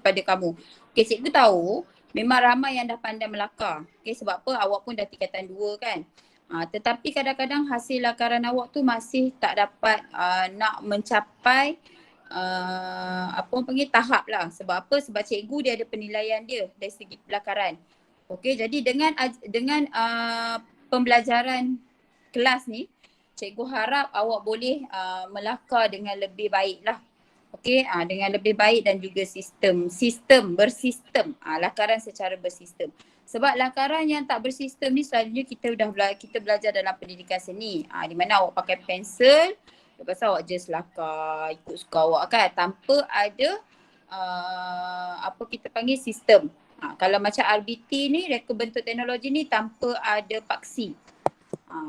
kepada kamu. Okey, cikgu tahu memang ramai yang dah pandai melakar. Okey, sebab apa? Awak pun dah tingkatan 2 kan. Tetapi kadang-kadang hasil lakaran awak tu masih tak dapat nak mencapai apa orang panggil tahap lah. Sebab apa? Sebab cikgu dia ada penilaian dia dari segi pelakaran. Okey, jadi dengan pembelajaran kelas ni, cikgu harap awak boleh melakar dengan lebih baik lah. Okey, dengan lebih baik dan juga bersistem, lakaran secara bersistem. Sebab lakaran yang tak bersistem ni selalunya kita belajar dalam pendidikan seni. Di mana awak pakai pensel, lepas tu awak just lakar ikut suka awak kan, tanpa ada apa kita panggil sistem. Kalau macam RBT ni, reka bentuk teknologi ni tanpa ada paksi.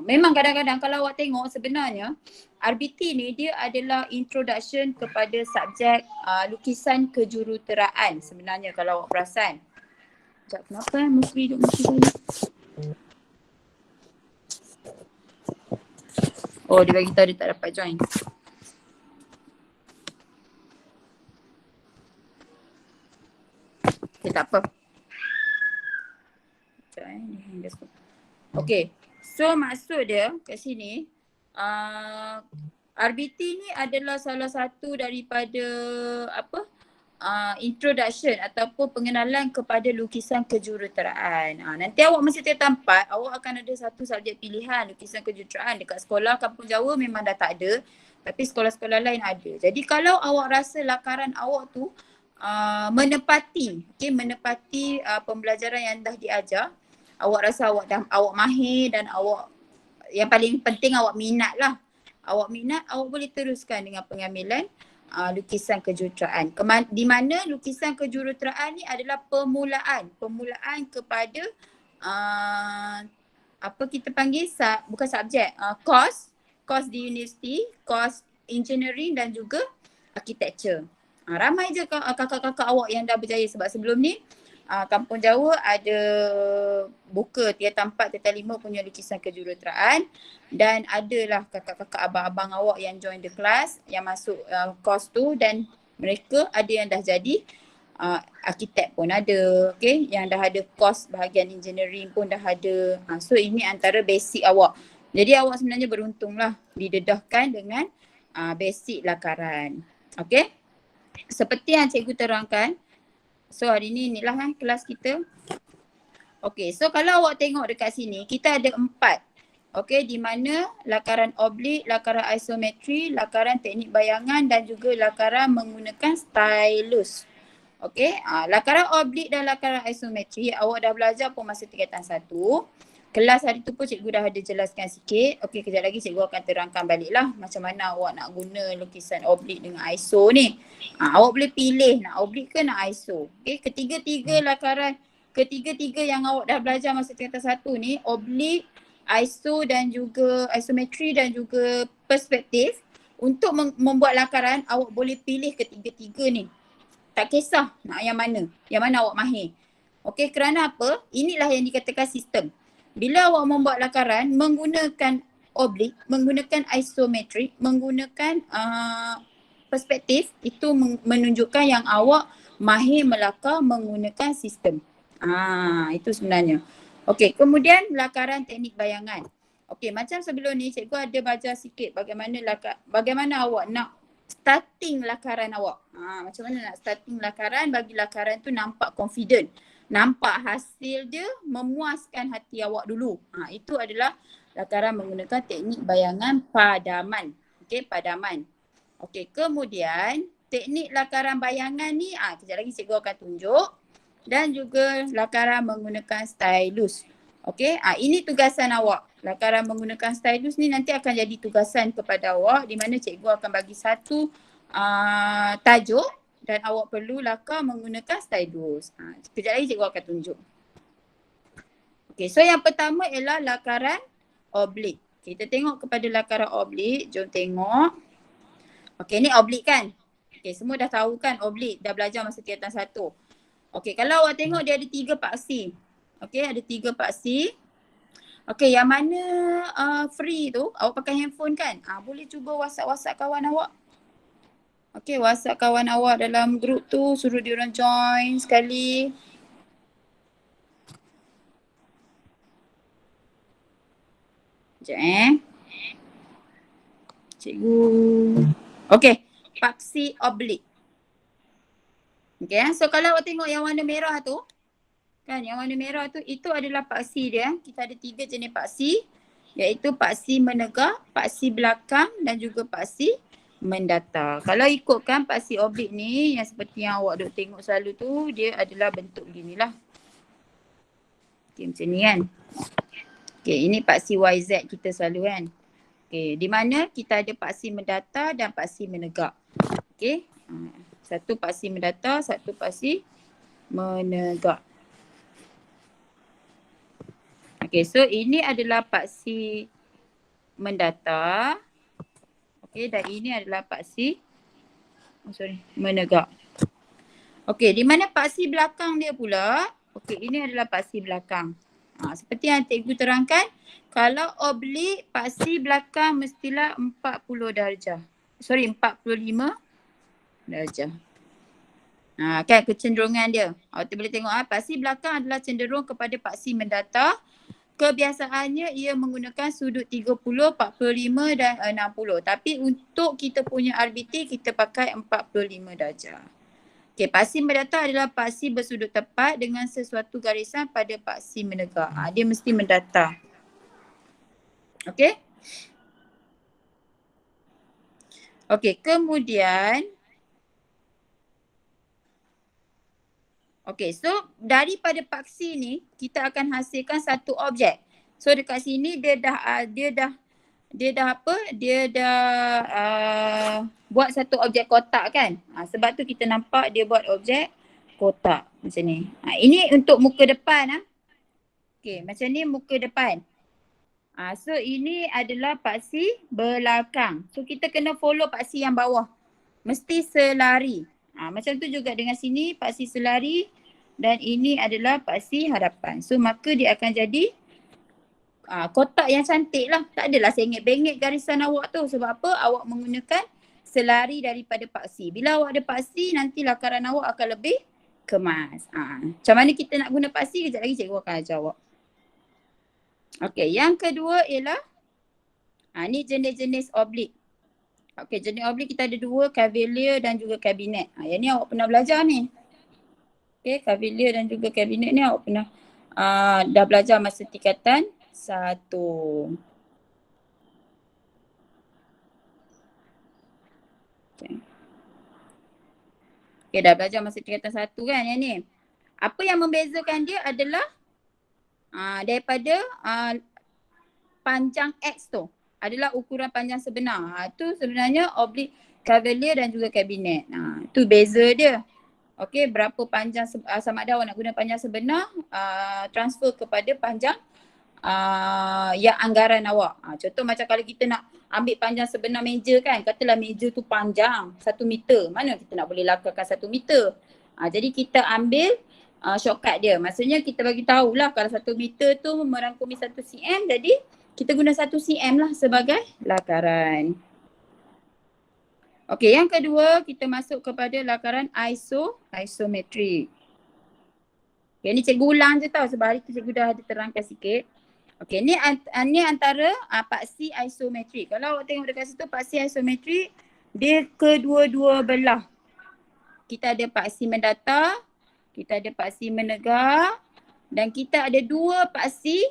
Memang kadang-kadang kalau awak tengok sebenarnya RBT ni dia adalah introduction kepada subjek lukisan kejuruteraan sebenarnya kalau awak perasan. Sekejap, kenapa mesti duduk mesti saya? Oh, dia bagi tahu dia tak dapat join. Okay, tak apa. Okay, so maksud dia kat sini RBT ni adalah salah satu daripada introduction ataupun pengenalan kepada lukisan kejuruteraan. Nanti awak masa tingkatan 4, awak akan ada satu subjek pilihan lukisan kejuruteraan. Dekat sekolah Kampung Jawa memang dah tak ada, tapi sekolah-sekolah lain ada. Jadi kalau awak rasa lakaran awak tu menepati pembelajaran yang dah diajar, awak rasa awak mahir dan awak yang paling penting awak minat lah. Awak minat, awak boleh teruskan dengan pengambilan lukisan kejuruteraan. Di mana lukisan kejuruteraan ni adalah permulaan kepada apa kita panggil bukan subjek, course di universiti, course engineering dan juga architecture. Ramai je kakak-kakak awak yang dah berjaya sebab sebelum ni Kampung Jawa ada buka tingkatan 4, tingkatan 5 punya lukisan kejuruteraan dan adalah kakak-kakak abang-abang awak yang join the class, yang masuk course tu dan mereka ada yang dah jadi arkitek pun ada, okay? Yang dah ada course bahagian engineering pun dah ada. So ini antara basic awak. Jadi awak sebenarnya beruntung lah didedahkan dengan basic lakaran. Okay? Seperti yang cikgu terangkan, so hari ni inilah kelas kita. Okay, so kalau awak tengok dekat sini, kita ada 4. Okay, di mana lakaran oblik, lakaran isometri, lakaran teknik bayangan dan juga lakaran menggunakan stylus. Okay, lakaran oblik dan lakaran isometri awak dah belajar pun masa tingkatan 1. Kelas hari tu pun cikgu dah ada jelaskan sikit. Okey, kejap lagi cikgu akan terangkan balik lah macam mana awak nak guna lukisan oblik dengan ISO ni. Awak boleh pilih nak oblik ke nak ISO. Okey, ketiga-tiga yang awak dah belajar masa tingkatan 1 ni, oblik, ISO dan juga isometri dan juga perspektif, untuk membuat lakaran awak boleh pilih ketiga-tiga ni. Tak kisah nak yang mana awak mahir. Okey, kerana apa? Inilah yang dikatakan sistem. Bila awak membuat lakaran menggunakan oblik, menggunakan isometrik, menggunakan perspektif, itu menunjukkan yang awak mahir melakar menggunakan sistem. Itu sebenarnya. Okey, kemudian lakaran teknik bayangan. Okey, macam sebelum ni cikgu ada baca sikit bagaimana awak nak starting lakaran awak. Macam mana nak starting lakaran bagi lakaran tu nampak confident. Nampak hasil dia memuaskan hati awak dulu. Itu adalah lakaran menggunakan teknik bayangan padaman. Okey, padaman. Okey, kemudian teknik lakaran bayangan ni kejap lagi cikgu akan tunjuk, dan juga lakaran menggunakan stylus. Okey, ini tugasan awak. Lakaran menggunakan stylus ni nanti akan jadi tugasan kepada awak, di mana cikgu akan bagi satu tajuk dan awak perlu lakar menggunakan stylus. Sekejap lagi cikgu akan tunjuk. Okey, so yang pertama ialah lakaran oblik. Kita tengok kepada lakaran oblik, jom tengok. Okey, ni oblik kan? Okey, semua dah tahu kan oblik, dah belajar masa tingkatan 1. Okey, kalau awak tengok dia ada 3 paksi. Okey, ada 3 paksi. Okey, yang mana free tu, awak pakai handphone kan? Boleh cuba WhatsApp kawan awak. Okay, WhatsApp kawan awak dalam grup tu, suruh diorang join sekali. Sekejap Cikgu. Okay, paksi oblik. Okay, so kalau awak tengok yang warna merah tu, kan yang warna merah tu, itu adalah paksi dia. Kita ada 3 jenis paksi, iaitu paksi menegak, paksi belakang dan juga paksi mendatar. Kalau ikutkan paksi oblik ni, yang seperti yang awak duk tengok selalu tu, dia adalah bentuk beginilah. Okay, macam ni kan. Okay, ini paksi YZ kita selalu kan. Okay, di mana kita ada paksi mendatar dan paksi menegak. Okay, satu paksi mendatar, satu paksi menegak. Okay, so ini adalah paksi mendatar. Okay, dan ini adalah paksi menegak. Okay, di mana paksi belakang dia pula? Okay, ini adalah paksi belakang. Seperti yang cikgu terangkan, kalau oblik paksi belakang mestilah 40 darjah. 45 darjah. Kan kecenderungan dia. Awak boleh tengok paksi belakang adalah cenderung kepada paksi mendatar. Kebiasaannya ia menggunakan sudut 30, 45 dan 60. Tapi untuk kita punya RBT kita pakai 45 darjah. Okay, paksi mendatar adalah paksi bersudut tepat dengan sesuatu garisan pada paksi menegak. Dia mesti mendatar. Okay. Okay, kemudian. Okay, so daripada paksi ni kita akan hasilkan satu objek. So dekat sini dia dah buat satu objek kotak kan. Sebab tu kita nampak dia buat objek kotak macam ni. Ini untuk muka depan. Okay, macam ni muka depan. So ini adalah paksi belakang. So kita kena follow paksi yang bawah. Mesti selari. Macam tu juga dengan sini paksi selari dan ini adalah paksi hadapan. So maka dia akan jadi kotak yang cantik lah. Tak adalah sengit-bengit garisan awak tu. Sebab apa? Awak menggunakan selari daripada paksi. Bila awak ada paksi, nanti lakaran awak akan lebih kemas. Macam mana kita nak guna paksi? Kejap lagi cikgu akan ajar awak. Okey, yang kedua ialah ni jenis-jenis oblik. Okey, jenis oblik kita ada 2, cavalier dan juga kabinet. Yang ni awak pernah belajar ni. Okey, cavalier dan juga kabinet ni awak pernah dah belajar masa tingkatan 1. Okay, dah belajar masa tingkatan 1 kan yang ni. Apa yang membezakan dia adalah daripada panjang X tu adalah ukuran panjang sebenar. Tu sebenarnya oblik cavalier dan juga kabinet. Tu beza dia. Okey, berapa panjang sama ada awak nak guna panjang sebenar, transfer kepada panjang yang anggaran awak. Contoh macam kalau kita nak ambil panjang sebenar meja kan, katalah meja tu panjang 1 meter. Mana kita nak boleh lakarkan 1 meter. Jadi kita ambil shortcut dia. Maksudnya kita bagi tahulah kalau 1 meter tu merangkumi 1 cm, jadi kita guna 1 cm lah sebagai lakaran. Okey, yang kedua kita masuk kepada lakaran isometrik. Okay, ni cikgu ulang je tau sebab hari tu cikgu dah ada terangkan sikit. Okey, ni antara paksi isometrik. Kalau awak tengok dekat situ paksi isometrik, dia kedua-dua belah. Kita ada paksi mendatar, kita ada paksi menegak dan kita ada 2 paksi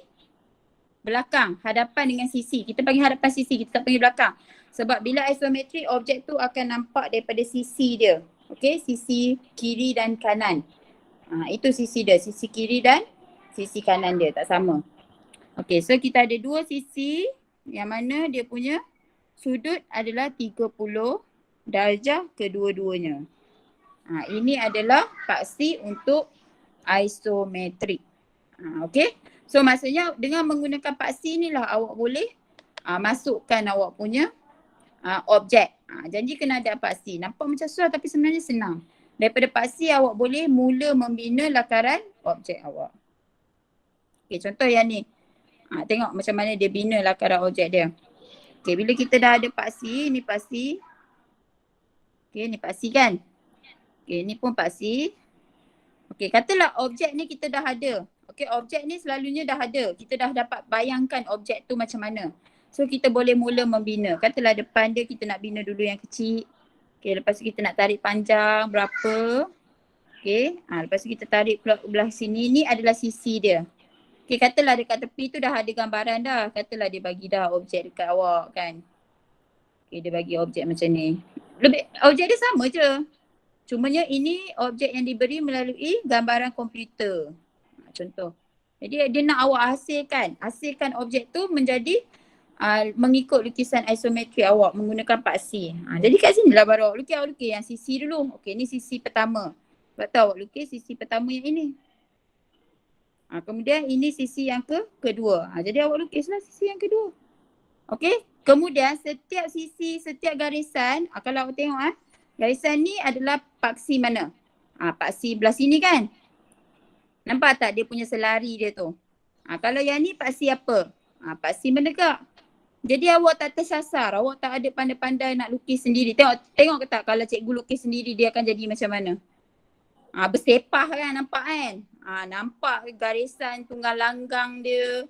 belakang, hadapan dengan sisi. Kita panggil hadapan sisi, kita tak panggil belakang. Sebab bila isometrik, objek tu akan nampak daripada sisi dia. Okey, sisi kiri dan kanan. Itu sisi dia, sisi kiri dan sisi kanan dia, tak sama. Okey, so kita ada 2 sisi yang mana dia punya sudut adalah 30 darjah kedua-duanya. Ini adalah paksi untuk isometrik. Okey, so maksudnya dengan menggunakan paksi inilah awak boleh masukkan awak punya objek. Janji kena ada paksi. Nampak macam susah tapi sebenarnya senang. Daripada paksi awak boleh mula membina lakaran objek awak. Okey, contoh yang ni. Tengok macam mana dia bina lakaran objek dia. Okey, bila kita dah ada paksi, ni paksi. Okay, ni paksi kan? Okay, ni pun paksi. Okay, katalah objek ni kita dah ada. Okay, objek ni selalunya dah ada. Kita dah dapat bayangkan objek tu macam mana. So, kita boleh mula membina. Katalah depan dia kita nak bina dulu yang kecil. Okay, lepas tu kita nak tarik panjang berapa. Okay, lepas tu kita tarik pula belah sini. Ni adalah sisi dia. Okay, katalah dekat tepi tu dah ada gambaran dah. Katalah dia bagi dah objek dekat awak kan. Okay, dia bagi objek macam ni. Objek dia sama je. Cumanya ini objek yang diberi melalui gambaran komputer. Contoh. Jadi dia nak awak hasilkan objek tu menjadi mengikut lukisan isometri awak menggunakan paksi. Jadi kat sini lah baru awak lukis yang sisi dulu. Okey, ni sisi pertama. Sebab tu awak lukis sisi pertama yang ini. Kemudian ini sisi yang kedua. Jadi awak lukislah sisi yang kedua. Okey. Kemudian setiap sisi, setiap garisan, kalau awak tengok garisan ni adalah paksi mana? Paksi belah sini kan? Nampak tak dia punya selari dia tu? Kalau yang ni paksi apa? Paksi menegak. Jadi awak tak tersasar, awak tak ada pandai-pandai nak lukis sendiri. Tengok ke tak kalau cikgu lukis sendiri dia akan jadi macam mana? Bersepah kan, nampak kan? Nampak garisan tunggal langgang dia.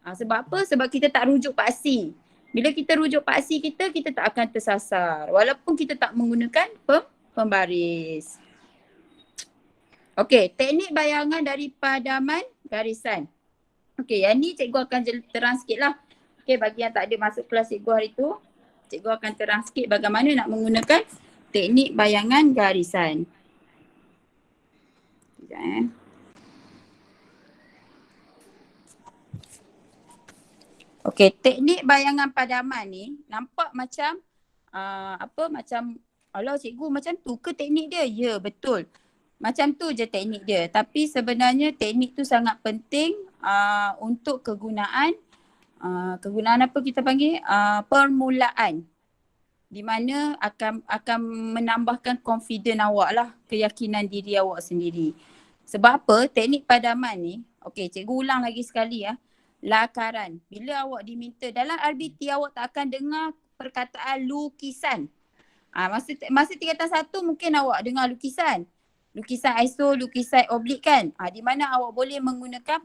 Sebab apa? Sebab kita tak rujuk paksi. Bila kita rujuk paksi kita tak akan tersasar. Walaupun kita tak menggunakan pembaris. Okey, teknik bayangan dari padaman garisan. Okey, yang ni cikgu akan terang sikit lah. Okey, bagi yang tak ada masuk kelas cikgu hari tu, cikgu akan terang sikit bagaimana nak menggunakan teknik bayangan garisan. Sekejap Okey, teknik bayangan padaman ni nampak macam macam alah cikgu macam tu ke teknik dia? Ya, betul. Macam tu je teknik dia. Tapi sebenarnya teknik tu sangat penting untuk kegunaan apa kita panggil permulaan. Di mana akan menambahkan confident awak lah, keyakinan diri awak sendiri. Sebab apa? Teknik padaman ni, okey cikgu ulang lagi sekali lakaran. Bila awak diminta dalam RBT awak tak akan dengar perkataan lukisan. Masa tingkatan 1 mungkin awak dengar lukisan. Lukisan ISO, lukisan oblik kan. Di mana awak boleh menggunakan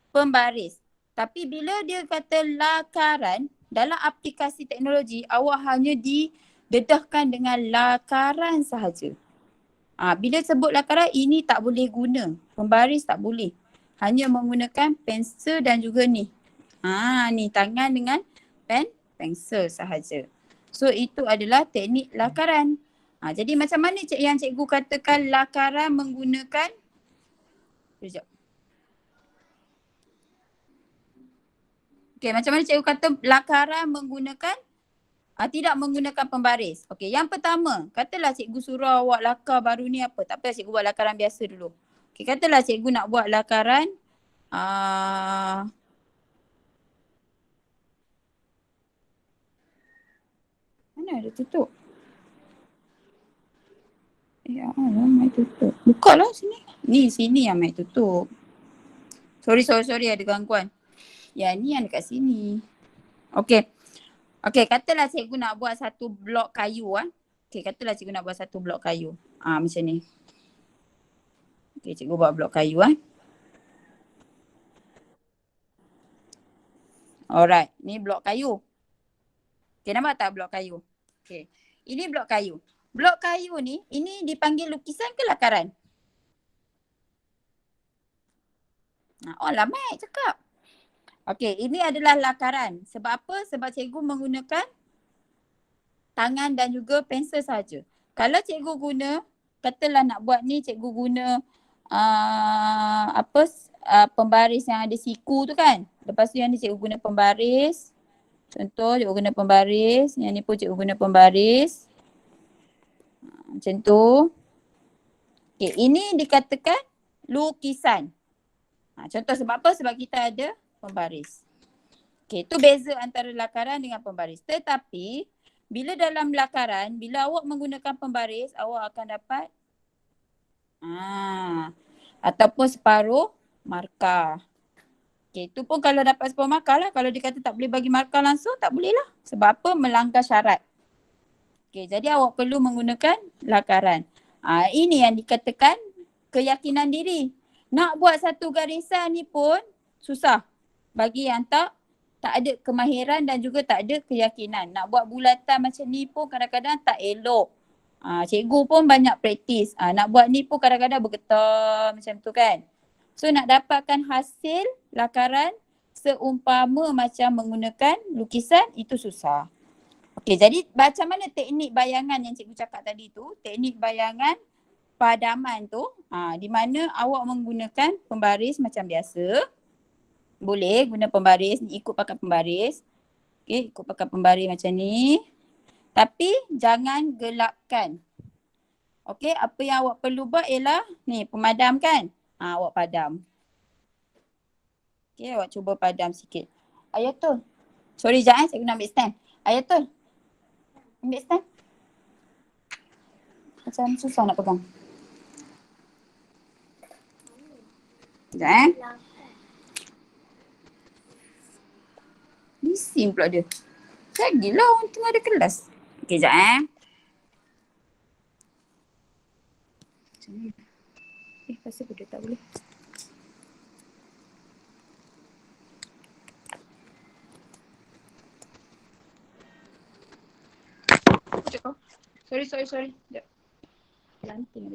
pembaris. Tapi bila dia kata lakaran, dalam aplikasi teknologi awak hanya didedahkan dengan lakaran sahaja. Bila sebut lakaran ini tak boleh guna. Pembaris tak boleh. Hanya menggunakan pensel dan juga ni. Ni tangan dengan pensel sahaja. So itu adalah teknik lakaran. Jadi macam mana yang cikgu katakan lakaran menggunakan sekejap. Okey, macam mana cikgu kata lakaran menggunakan tidak menggunakan pembaris. Okey, yang pertama, katalah cikgu suruh awak lakar baru ni apa? Tak apa, cikgu buat lakaran biasa dulu. Okey, katalah cikgu nak buat lakaran mana ada tutup? Ya Allah, mic tutup. Buka lah sini. Ni sini yang mic tutup. Sorry ada gangguan. Ya ni yang dekat sini. Okey. Okey, katalah cikgu nak buat satu blok kayu Okey, katalah cikgu nak buat satu blok kayu. Macam ni. Okey, cikgu buat blok kayu Alright, ni blok kayu. Okey, nampak tak blok kayu? Okey. Ini blok kayu. Blok kayu ni, ini dipanggil lukisan ke lakaran? Lama cakap. Okey, ini adalah lakaran. Sebab apa? Sebab cikgu menggunakan tangan dan juga pensel saja. Kalau cikgu guna, katalah nak buat ni cikgu guna pembaris yang ada siku tu kan. Lepas tu yang ni cikgu guna pembaris. Contoh cikgu guna pembaris. Yang ni pun cikgu guna pembaris. Macam tu. Okay, ini dikatakan lukisan. Contoh sebab apa? Sebab kita ada pembaris. Okay, tu beza antara lakaran dengan pembaris. Tetapi bila dalam lakaran, bila awak menggunakan pembaris, awak akan dapat ataupun separuh markah. Okay, tu pun kalau dapat separuh markah lah. Kalau dia kata tak boleh bagi markah langsung, tak boleh lah. Sebab apa? Melanggar syarat. Okey, jadi awak perlu menggunakan lakaran. Ini yang dikatakan keyakinan diri. Nak buat satu garisan ni pun susah bagi yang tak ada kemahiran dan juga tak ada keyakinan. Nak buat bulatan macam ni pun kadang-kadang tak elok. Cikgu pun banyak praktis. Nak buat ni pun kadang-kadang bergetar macam tu kan. So nak dapatkan hasil lakaran seumpama macam menggunakan lukisan itu susah. Okey, jadi macam mana teknik bayangan yang cikgu cakap tadi tu? Teknik bayangan padaman tu di mana awak menggunakan pembaris macam biasa. Boleh guna pembaris, ikut pakai pembaris. Okey, ikut pakai pembaris macam ni. Tapi jangan gelapkan. Okey, apa yang awak perlu buat ialah ni pemadam kan? Awak padam. Okey, awak cuba padam sikit. Ayatul. Sorry sekejap saya guna ambil stand. Ayatul. Ambil stand. Macam susah nak pegang. Sekejap Bising pula dia. Lagilah orang tengah ada kelas. Okey, sekejap pasal apa dia tak boleh? Sorry. Sekejap. Lanting.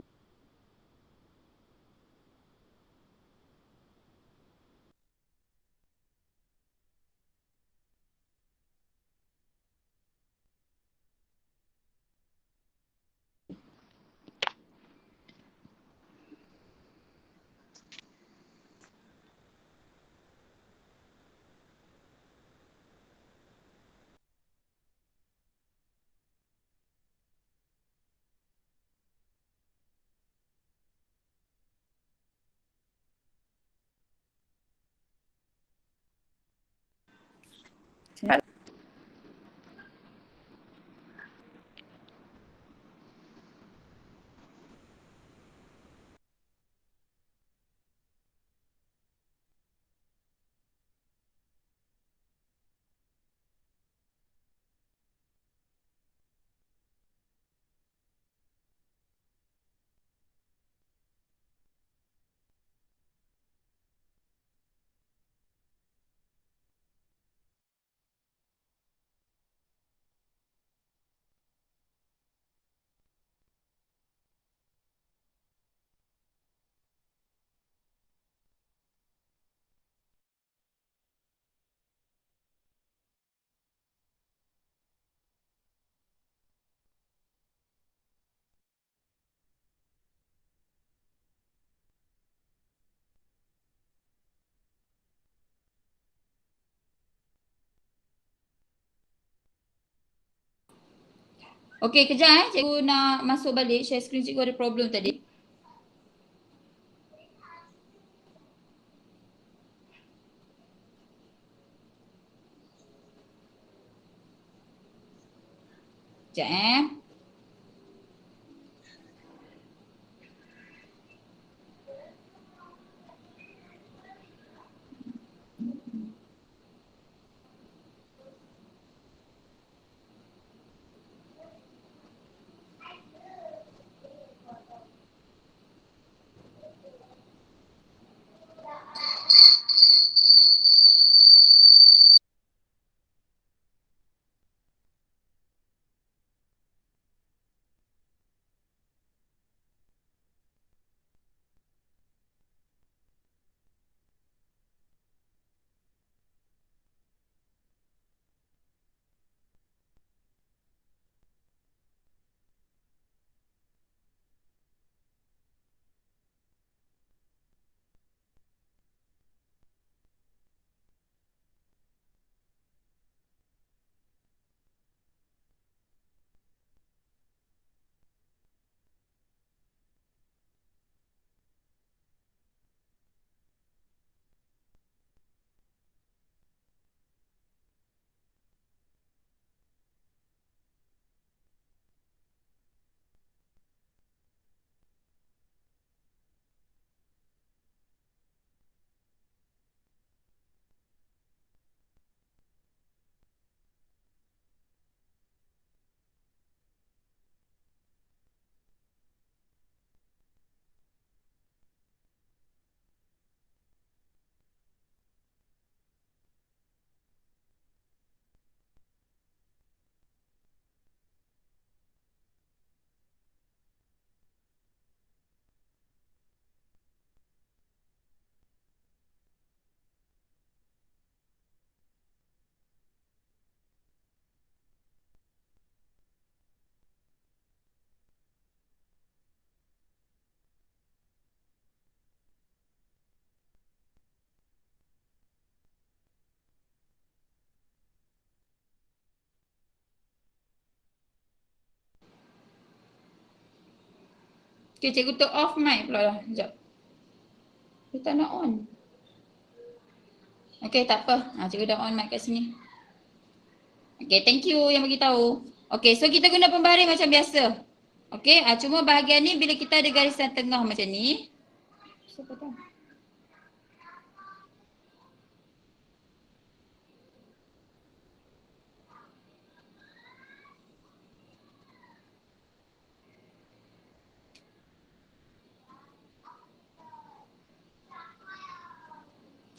Okey, kejap cikgu nak masuk balik. Share screen cikgu ada problem tadi. Sekejap Okay, cikgu tu off mic pula lah. Sekejap. Dia tak nak on. Okay, tak apa. Cikgu dah on mic kat sini. Okay, thank you yang bagi tahu. Okay, so kita guna pembaris macam biasa. Okay, cuma bahagian ni bila kita ada garisan tengah macam ni. Siapa tahu?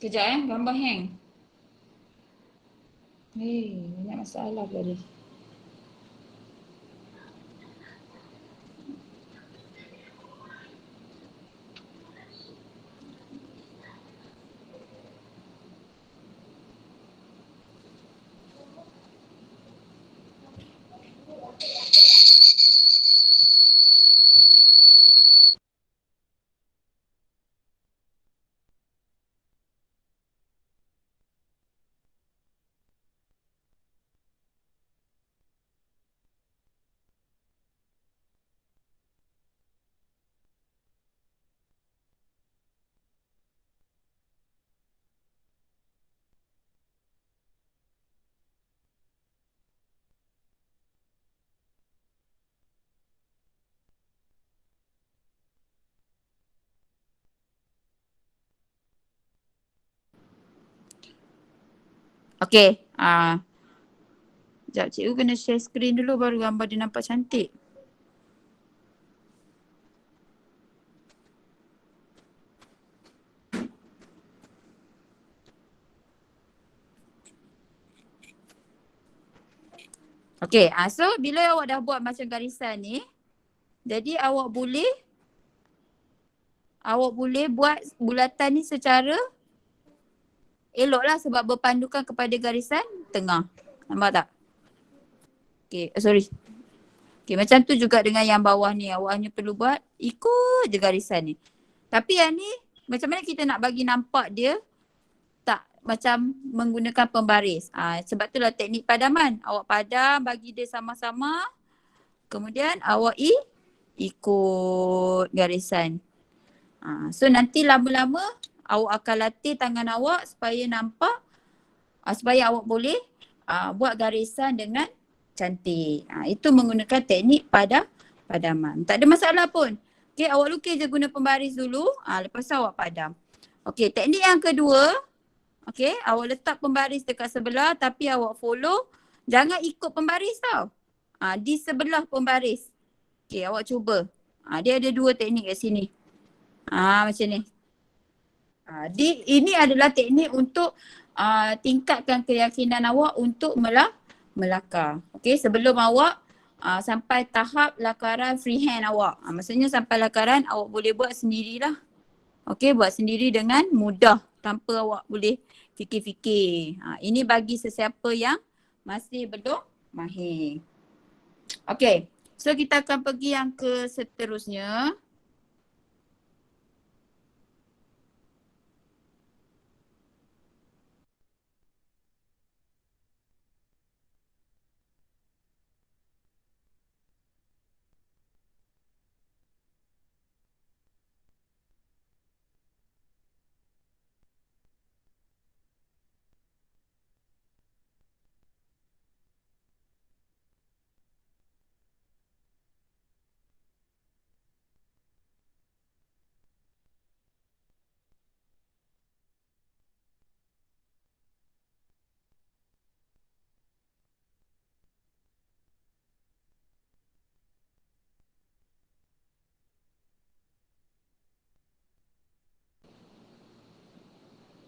Kejap gambar hang. Banyak masalah pula dia. Okay. Sekejap, cikgu kena share screen dulu baru gambar dia nampak cantik. Okay, so bila awak dah buat macam garisan ni, jadi awak boleh buat bulatan ni secara elok lah sebab berpandukan kepada garisan tengah. Nampak tak? Okay, sorry. Okay, macam tu juga dengan yang bawah ni. Awak hanya perlu buat ikut je garisan ni. Tapi yang ni macam mana kita nak bagi nampak dia tak macam menggunakan pembaris. Sebab itulah teknik padaman. Awak padam, bagi dia sama-sama. Kemudian awak ikut garisan. So nanti lama-lama awak akan latih tangan awak supaya nampak, supaya awak boleh buat garisan dengan cantik. Itu menggunakan teknik padaman. Tak ada masalah pun. Okay, awak lukis je guna pembaris dulu. Lepas tu awak padam. Okay, teknik yang kedua. Okay, awak letak pembaris dekat sebelah tapi awak follow. Jangan ikut pembaris tau. Di sebelah pembaris. Okay, awak cuba. Dia ada dua teknik kat sini. Macam ni. Ini adalah teknik untuk tingkatkan keyakinan awak untuk melakar. Okay, sebelum awak sampai tahap lakaran freehand awak. Maksudnya sampai lakaran awak boleh buat sendirilah. Okay, buat sendiri dengan mudah tanpa awak boleh fikir-fikir. Ini bagi sesiapa yang masih belum mahir. Okay, so kita akan pergi yang ke seterusnya.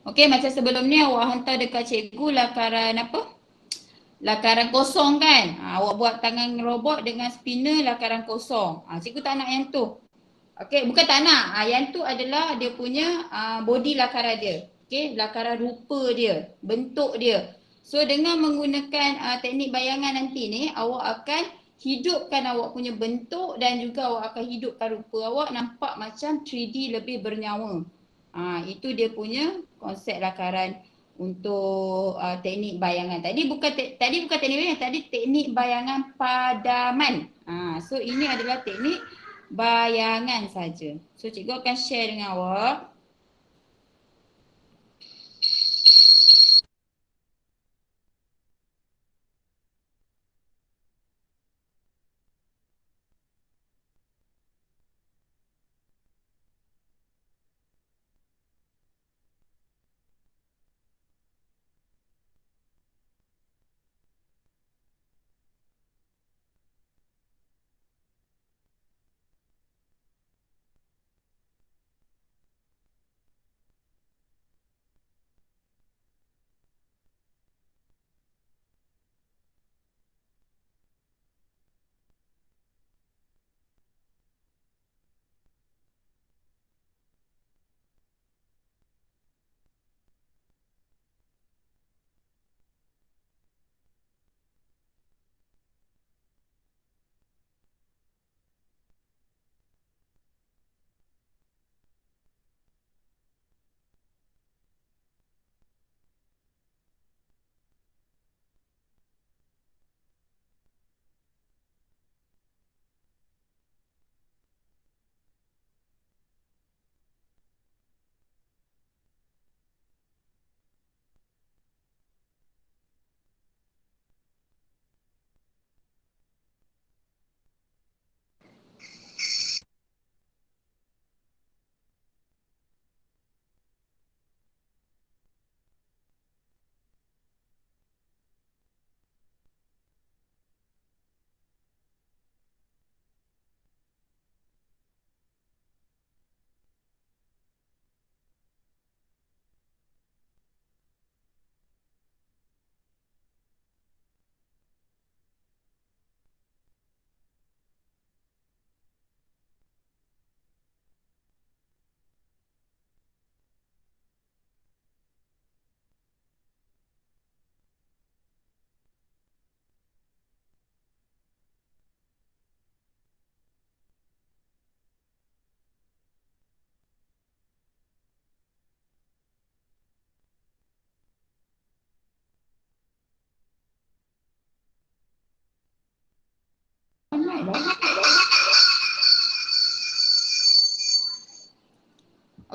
Okay, macam sebelum ni awak hantar dekat cikgu lakaran apa? Lakaran kosong kan? Awak buat tangan robot dengan spinner lakaran kosong. Cikgu tak nak yang tu. Okay, bukan tak nak. Yang tu adalah dia punya body lakaran dia. Okay, lakaran rupa dia, bentuk dia. So dengan menggunakan teknik bayangan nanti ni, awak akan hidupkan awak punya bentuk dan juga awak akan hidupkan rupa awak nampak macam 3D lebih bernyawa. Itu dia punya konsep lakaran untuk teknik bayangan. Tadi bukan teknik bayangan, tadi teknik bayangan padaman. So ini adalah teknik bayangan saja. So cikgu akan share dengan awak.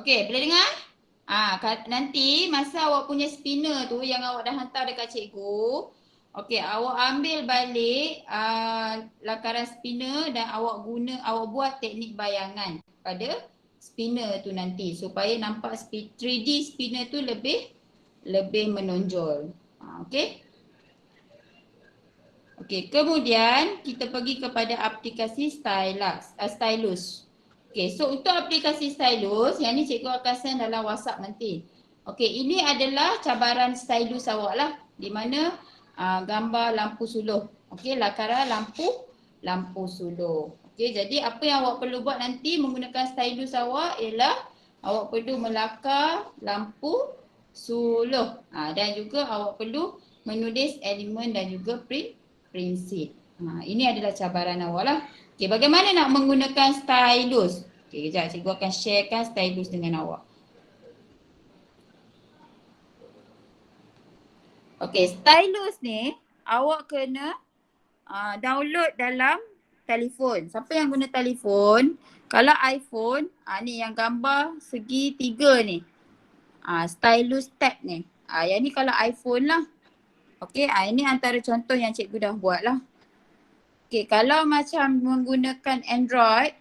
Okey, boleh dengar? Nanti masa awak punya spinner tu yang awak dah hantar dekat cikgu, okey, awak ambil balik lakaran spinner dan awak buat teknik bayangan pada spinner tu nanti supaya nampak 3D spinner tu lebih menonjol. Okey. Okey, kemudian kita pergi kepada aplikasi stylus. Okey, so untuk aplikasi stylus, yang ni cikgu akan send dalam WhatsApp nanti. Okey, ini adalah cabaran stylus awak lah, di mana gambar lampu suluh. Okey, lakaran lampu suluh. Okey, jadi apa yang awak perlu buat nanti menggunakan stylus awak ialah awak perlu melakar lampu suluh. Dan juga awak perlu menulis elemen dan juga prinsip. Ini adalah cabaran awak lah. Okay, bagaimana nak menggunakan stylus? Okay, kejap cikgu akan sharekan stylus dengan awak. Okay, stylus ni awak kena download dalam telefon. Siapa yang guna telefon, kalau iPhone, ni yang gambar segi 3 ni. Stylus tab ni. Yang ni kalau iPhone lah. Okay, ini antara contoh yang cikgu dah buat lah. Okay, kalau macam menggunakan Android,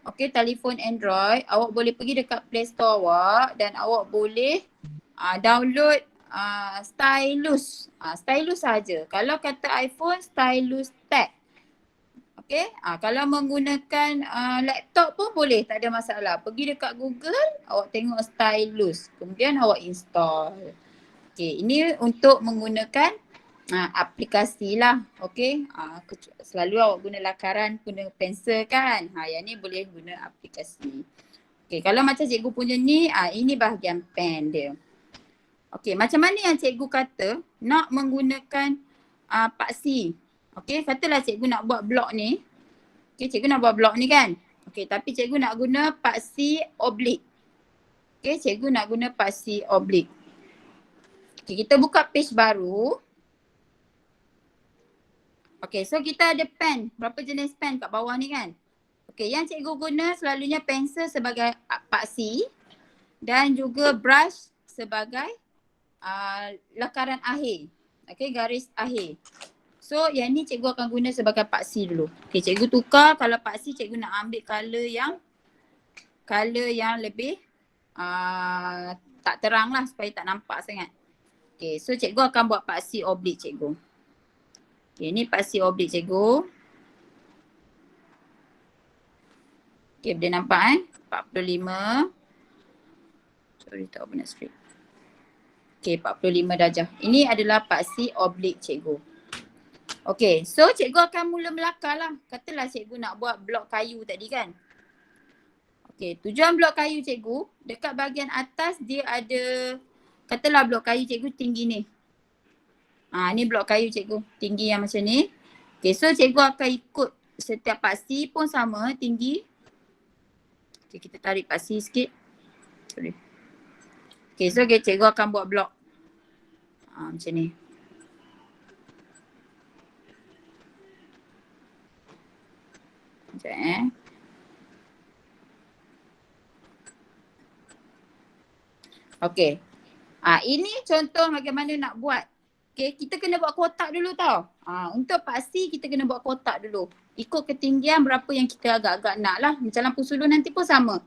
okay, telefon Android, awak boleh pergi dekat Play Store awak dan awak boleh download stylus. Stylus saja. Kalau kata iPhone, stylus tab. Okay, kalau menggunakan laptop pun boleh, tak ada masalah. Pergi dekat Google, awak tengok stylus. Kemudian awak install. Okay, ini untuk menggunakan aplikasi lah. Okay, selalu awak guna lakaran, guna pensel kan. Yang ni boleh guna aplikasi. Okay, kalau macam cikgu punya ni, ini bahagian pen dia. Okay, macam mana yang cikgu kata nak menggunakan paksi. Okay, katalah cikgu nak buat blok ni. Okay, cikgu nak buat blok ni kan. Okay, tapi cikgu nak guna paksi oblik. Okay, cikgu nak guna paksi oblik. Okay, kita buka page baru. Okay, so kita ada pen. Berapa jenis pen kat bawah ni kan? Okey, yang cikgu guna selalunya pensel sebagai paksi dan juga brush sebagai lakaran akhir. Okey, garis akhir. So yang ni cikgu akan guna sebagai paksi dulu. Okey, cikgu tukar, kalau paksi cikgu nak ambil color yang lebih tak terang lah supaya tak nampak sangat. Okey, so cikgu akan buat paksi oblik cikgu. Okey, ni paksi oblik cikgu. Okey, boleh nampak 45. Sorry, tak open straight. Okey, 45 darjah. Ini adalah paksi oblik cikgu. Okey, so cikgu akan mula melakar lah. Katalah cikgu nak buat blok kayu tadi kan. Okey, tujuan blok kayu cikgu, dekat bahagian atas dia ada, katalah blok kayu cikgu tinggi ni. Ni blok kayu cikgu, tinggi yang macam ni. Okey, so cikgu akan ikut setiap paksi pun sama tinggi. Okey, kita tarik paksi sikit. Sorry. Okey, so cikgu akan buat blok. Macam ni. Sekejap Okey. Ini contoh bagaimana nak buat. Okey, kita kena buat kotak dulu tau. Untuk paksi kita kena buat kotak dulu. Ikut ketinggian berapa yang kita agak-agak nak lah. Macam lampu sulur nanti pun sama.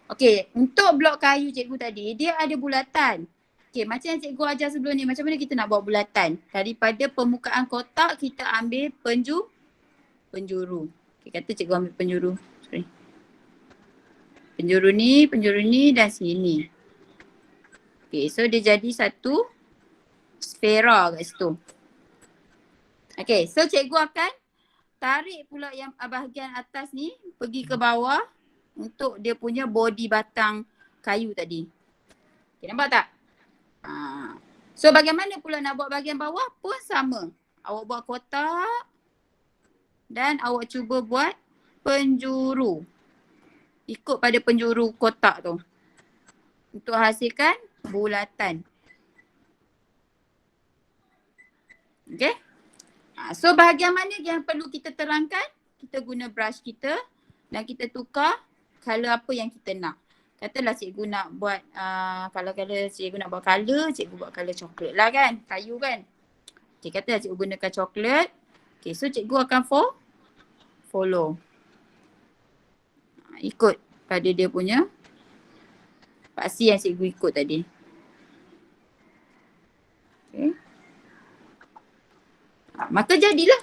Okey, untuk blok kayu cikgu tadi, dia ada bulatan. Okey, macam yang cikgu ajar sebelum ni, macam mana kita nak buat bulatan? Daripada permukaan kotak, kita ambil penjuru. Okey, kata cikgu ambil penjuru. Sorry. Penjuru ni dan sini. Okey, so dia jadi satu sfera kat situ. Okey, so cikgu akan tarik pula yang bahagian atas ni pergi ke bawah untuk dia punya body batang kayu tadi. Okay, nampak tak? So bagaimana pula nak buat bahagian bawah pun sama. Awak buat kotak dan awak cuba buat penjuru. Ikut pada penjuru kotak tu. Untuk hasilkan bulatan. Okay? So bahagian mana yang perlu kita terangkan? Kita guna brush kita dan kita tukar color apa yang kita nak. Katalah cikgu nak buat, kalau cikgu nak buat color, cikgu buat color coklat lah kan, kayu kan. Okay, katalah cikgu gunakan coklat. Okay, so cikgu akan follow. Ikut pada dia punya paksi yang cikgu ikut tadi. Okay. Maka jadilah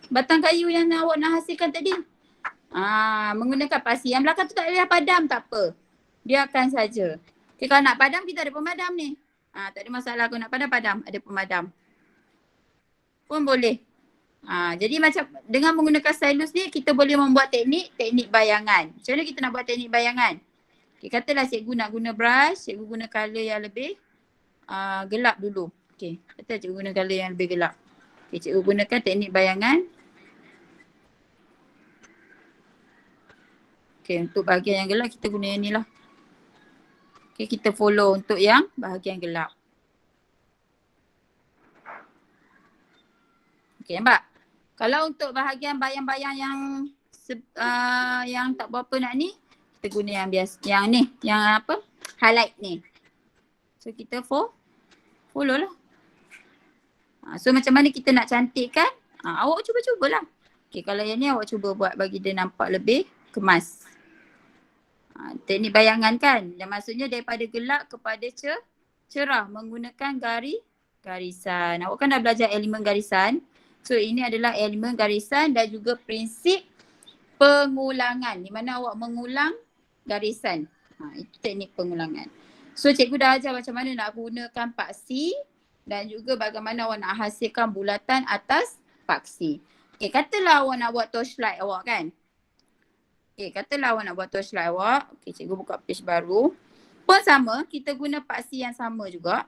batang kayu yang awak nak hasilkan tadi. Menggunakan paksi. Yang belakang tu tak payah padam, tak apa. Biarkan saja. Okay, kalau nak padam, kita ada pemadam ni. Tak ada masalah kalau nak padam. Ada pemadam. Pun boleh. Jadi macam dengan menggunakan stylus ni, kita boleh membuat teknik bayangan. Macam mana kita nak buat teknik bayangan? Okay, katalah cikgu nak guna brush, cikgu guna colour yang lebih gelap dulu. Okay, katalah cikgu guna colour yang lebih gelap. Okay, cikgu gunakan teknik bayangan. Okay, untuk bahagian yang gelap kita guna yang ni lah. Okay, kita follow untuk yang bahagian gelap. Okay, nampak? Kalau untuk bahagian bayang-bayang yang tak berapa nak ni, kita guna yang biasa, yang ni, yang apa? Highlight ni. So kita follow lah. So macam mana kita nak cantikkan? Awak cuba-cubalah. Okay, kalau yang ni awak cuba buat bagi dia nampak lebih kemas. Teknik bayangan kan? Dan maksudnya daripada gelap kepada cerah menggunakan garisan. Awak kan dah belajar elemen garisan. So ini adalah elemen garisan dan juga prinsip pengulangan. Di mana awak mengulang garisan. Itu teknik pengulangan. So cikgu dah ajar macam mana nak gunakan paksi dan juga bagaimana awak nak hasilkan bulatan atas paksi. Okay, katalah awak nak buat torchlight awak kan? Okay, katalah awak nak buat torchlight awak. Okay, cikgu buka page baru. Pun sama, kita guna paksi yang sama juga.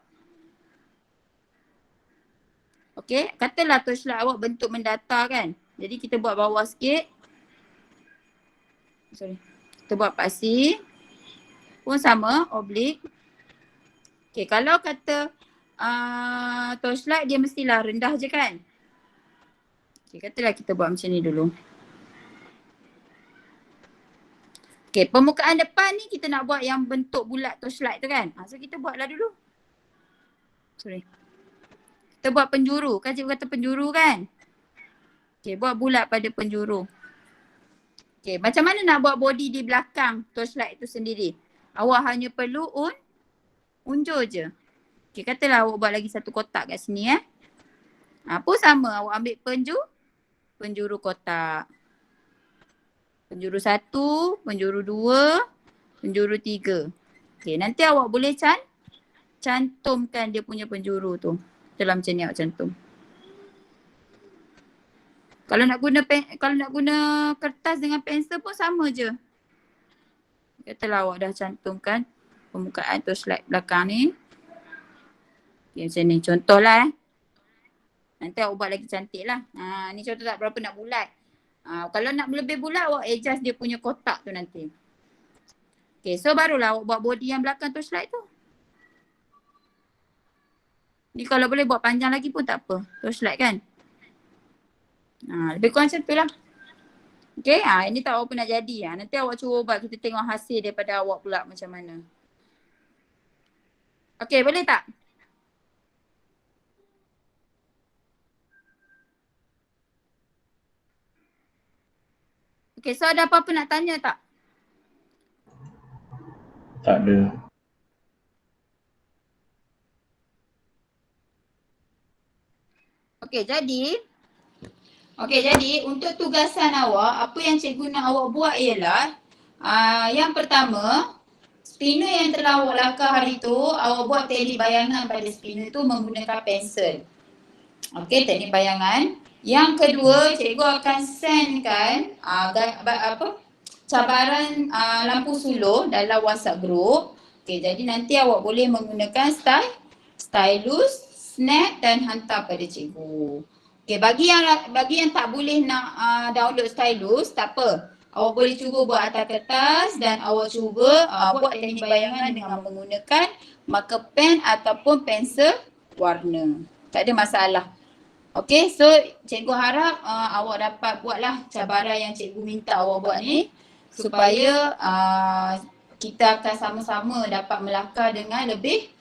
Okay, katalah torchlight awak bentuk mendatar kan? Jadi kita buat bawah sikit. Kita buat paksi. Pun sama, oblik. Okay, kalau kata torchlight dia mestilah rendah je kan? Okay, katalah kita buat macam ni dulu. Okay, permukaan depan ni kita nak buat yang bentuk bulat torchlight tu kan. So kita buatlah dulu. Sorry. Kita buat penjuru. Kan cikgu kata penjuru kan? Okay, buat bulat pada penjuru. Okay, macam mana nak buat body di belakang torchlight tu sendiri? Awak hanya perlu unjur je. Okay, katalah awak buat lagi satu kotak kat sini pun sama, awak ambil penjuru kotak. Penjuru 1, penjuru 2, penjuru 3. Okay, nanti awak boleh cantumkan dia punya penjuru tu. Dalam macam ni awak cantum. Kalau nak guna kertas dengan pensel pun sama je. Katalah awak dah cantumkan permukaan torchlight belakang ni. Okay, macam ni contohlah Nanti awak buat lagi cantik lah. Ni contoh tak berapa nak bulat. Kalau nak lebih bulat, awak adjust dia punya kotak tu nanti. Okay, so barulah awak buat body yang belakang torchlight tu. Ni kalau boleh buat panjang lagi pun tak apa. Torchlight kan. Lebih kurang macam tu lah. Okay, ini tak apa nak jadi. Nanti awak cuba buat, kita tengok hasil daripada awak pula macam mana. Okay, boleh tak? Okay, so ada apa-apa nak tanya tak? Tak ada. Okay, jadi untuk tugasan awak, apa yang cikgu nak awak buat ialah yang pertama, spinner yang telah awak lakar hari tu, awak buat teknik bayangan pada spinner tu menggunakan pensel. Okay, teknik bayangan. Yang kedua, cikgu akan sendkan cabaran lampu suluh dalam WhatsApp group. Okay, jadi nanti awak boleh menggunakan stylus, snap dan hantar pada cikgu. Okay, bagi yang tak boleh nak download stylus, tak apa. Awak boleh cuba buat atas kertas dan awak cuba buat teknik bayangan dengan menggunakan marker pen ataupun pensel warna. Tak ada masalah. Okay, so cikgu harap awak dapat buatlah cabaran yang cikgu minta awak buat ni supaya kita akan sama-sama dapat melakar dengan lebih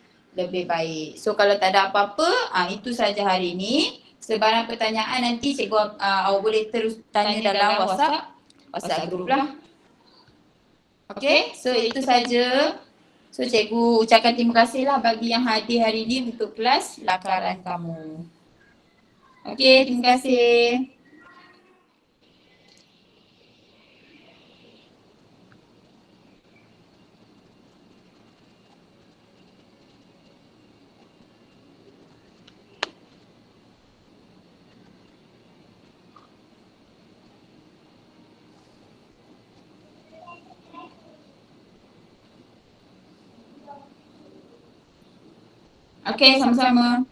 baik. So kalau tak ada apa-apa, itu saja hari ini. Sebarang pertanyaan nanti cikgu awak boleh terus tanya dalam WhatsApp group lah. Okay, so itu saja. So cikgu ucapkan terima kasih lah bagi yang hadir hari ini untuk kelas lakaran kamu. Okay, terima kasih. Okay, sama-sama.